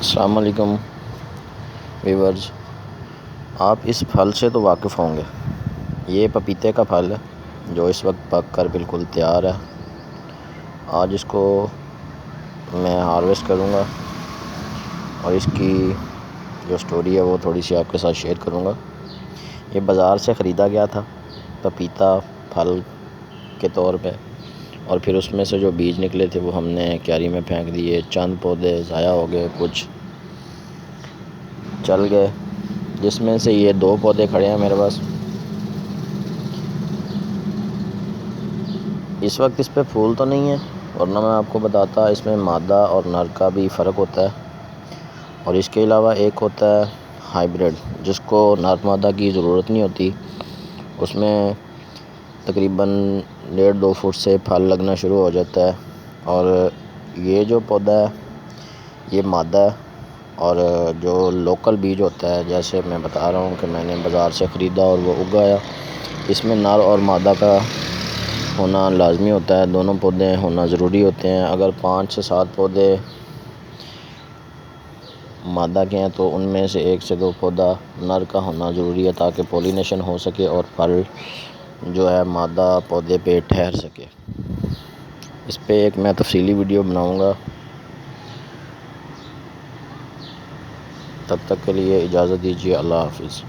السلام علیکم ویورز، آپ اس پھل سے تو واقف ہوں گے۔ یہ پپیتے کا پھل ہے جو اس وقت پک کر بالکل تیار ہے۔ آج اس کو میں ہارویسٹ کروں گا اور اس کی جو سٹوری ہے وہ تھوڑی سی آپ کے ساتھ شیئر کروں گا۔ یہ بازار سے خریدا گیا تھا پپیتا پھل کے طور پہ، اور پھر اس میں سے جو بیج نکلے تھے وہ ہم نے کیاری میں پھینک دیے۔ چند پودے ضائع ہو گئے، کچھ چل گئے، جس میں سے یہ 2 پودے کھڑے ہیں میرے پاس۔ اس وقت اس پہ پھول تو نہیں ہے، ورنہ میں آپ کو بتاتا اس میں مادہ اور نر کا بھی فرق ہوتا ہے۔ اور اس کے علاوہ ایک ہوتا ہے ہائیبریڈ، جس کو نر مادہ کی ضرورت نہیں ہوتی، اس میں تقریباً 1.5-2 فٹ سے پھل لگنا شروع ہو جاتا ہے۔ اور یہ جو پودا ہے یہ مادہ ہے، اور جو لوکل بیج ہوتا ہے، جیسے میں بتا رہا ہوں کہ میں نے بازار سے خریدا اور وہ اگایا، اس میں نر اور مادہ کا ہونا لازمی ہوتا ہے، دونوں پودے ہونا ضروری ہوتے ہیں۔ اگر 5 سے 7 پودے مادہ کے ہیں تو ان میں سے 1 سے 2 پودا نر کا ہونا ضروری ہے، تاکہ پولینیشن ہو سکے اور پھل جو ہے مادہ پودے پہ ٹھہر سکے۔ اس پہ ایک میں تفصیلی ویڈیو بناؤں گا۔ تب تک کے لیے اجازت دیجیے، اللہ حافظ۔